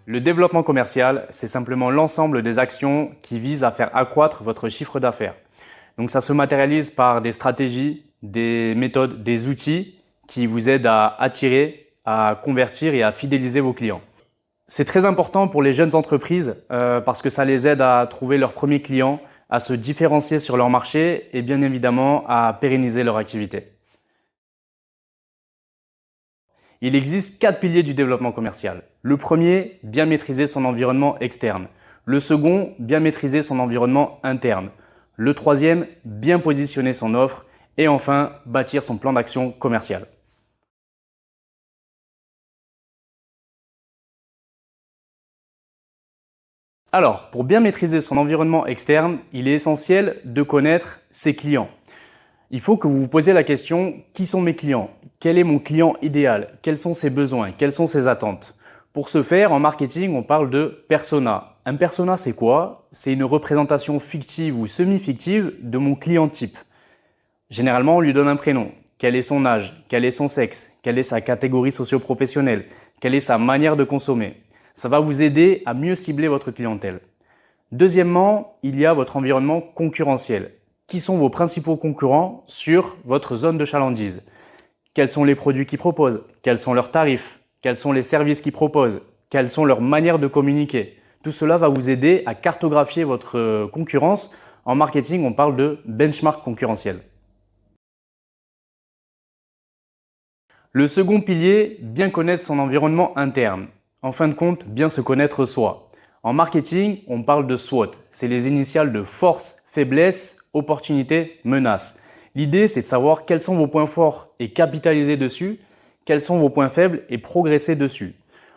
Le développement commercial, c'est simplement l'ensemble des actions qui visent à faire accroître votre chiffre d'affaires. Donc ça se matérialise par des stratégies, des méthodes, des outils qui vous aident à attirer, à convertir et à fidéliser vos clients. C'est très important pour les jeunes entreprises parce que ça les aide à trouver leurs premiers clients, à se différencier sur leur marché et bien évidemment à pérenniser leur activité. Il existe 4 piliers du développement commercial. Le premier, bien maîtriser son environnement externe. Le second, bien maîtriser son environnement interne. Le troisième, bien positionner son offre. Et enfin, bâtir son plan d'action commercial. Alors, pour bien maîtriser son environnement externe, il est essentiel de connaître ses clients. Il faut que vous vous posiez la question, qui sont mes clients? Quel est mon client idéal? Quels sont ses besoins? Quelles sont ses attentes? Pour ce faire, en marketing, on parle de persona. Un persona, c'est quoi? C'est une représentation fictive ou semi-fictive de mon client type. Généralement, on lui donne un prénom. Quel est son âge? Quel est son sexe? Quelle est sa catégorie socio-professionnelle? Quelle est sa manière de consommer? Ça va vous aider à mieux cibler votre clientèle. Deuxièmement, il y a votre environnement concurrentiel. Qui sont vos principaux concurrents sur votre zone de chalandise? Quels sont les produits qu'ils proposent? Quels sont leurs tarifs? Quels sont les services qu'ils proposent? Quelles sont leurs manières de communiquer? Tout cela va vous aider à cartographier votre concurrence. En marketing, on parle de benchmark concurrentiel. Le second pilier, bien connaître son environnement interne. En fin de compte, bien se connaître soi. En marketing, on parle de SWOT. C'est les initiales de force, faiblesse, opportunité, menace. L'idée, c'est de savoir quels sont vos points forts et capitaliser dessus, quels sont vos points faibles et progresser dessus.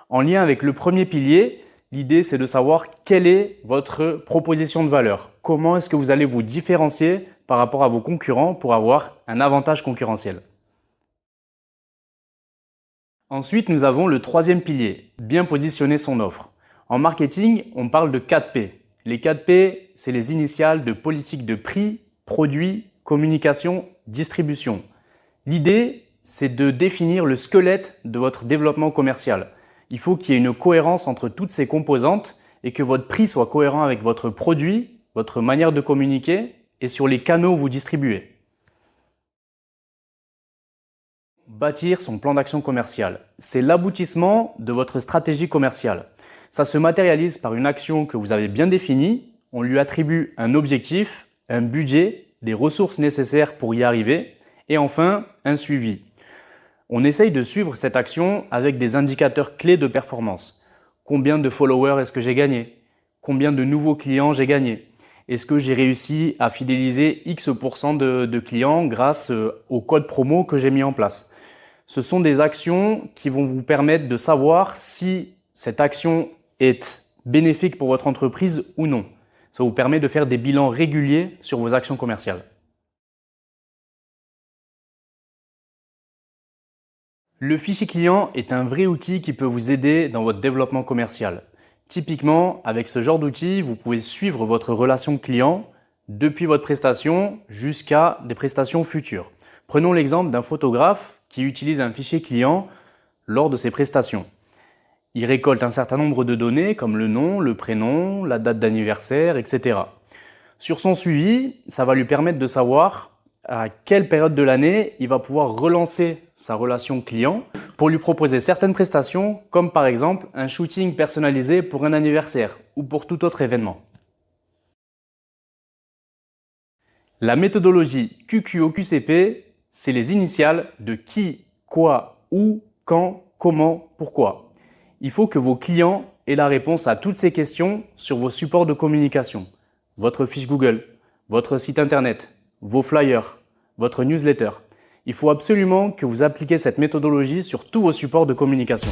En lien avec le premier pilier, l'idée, c'est de savoir quelle est votre proposition de valeur. Comment est-ce que vous allez vous différencier par rapport à vos concurrents pour avoir un avantage concurrentiel. Ensuite, nous avons le troisième pilier, bien positionner son offre. En marketing, on parle de 4P. Les 4P, c'est les initiales de politique de prix, produit, communication, distribution. L'idée, c'est de définir le squelette de votre développement commercial. Il faut qu'il y ait une cohérence entre toutes ces composantes et que votre prix soit cohérent avec votre produit, votre manière de communiquer et sur les canaux où vous distribuez. Bâtir son plan d'action commercial. C'est l'aboutissement de votre stratégie commerciale. Ça se matérialise par une action que vous avez bien définie. On lui attribue un objectif, un budget, des ressources nécessaires pour y arriver et enfin un suivi. On essaye de suivre cette action avec des indicateurs clés de performance. Combien de followers est-ce que j'ai gagné? Combien de nouveaux clients j'ai gagné? Est-ce que j'ai réussi à fidéliser X% de clients grâce au code promo que j'ai mis en place? Ce sont des actions qui vont vous permettre de savoir si cette action est bénéfique pour votre entreprise ou non. Ça vous permet de faire des bilans réguliers sur vos actions commerciales. Le fichier client est un vrai outil qui peut vous aider dans votre développement commercial. Typiquement, avec ce genre d'outil, vous pouvez suivre votre relation client depuis votre prestation jusqu'à des prestations futures. Prenons l'exemple d'un photographe qui utilise un fichier client lors de ses prestations. Il récolte un certain nombre de données comme le nom, le prénom, la date d'anniversaire, etc. Sur son suivi, ça va lui permettre de savoir à quelle période de l'année il va pouvoir relancer sa relation client pour lui proposer certaines prestations comme par exemple un shooting personnalisé pour un anniversaire ou pour tout autre événement. La méthodologie QQOQCP, c'est les initiales de qui, quoi, où, quand, comment, pourquoi. Il faut que vos clients aient la réponse à toutes ces questions sur vos supports de communication. Votre fiche Google, votre site internet, vos flyers, votre newsletter. Il faut absolument que vous appliquiez cette méthodologie sur tous vos supports de communication.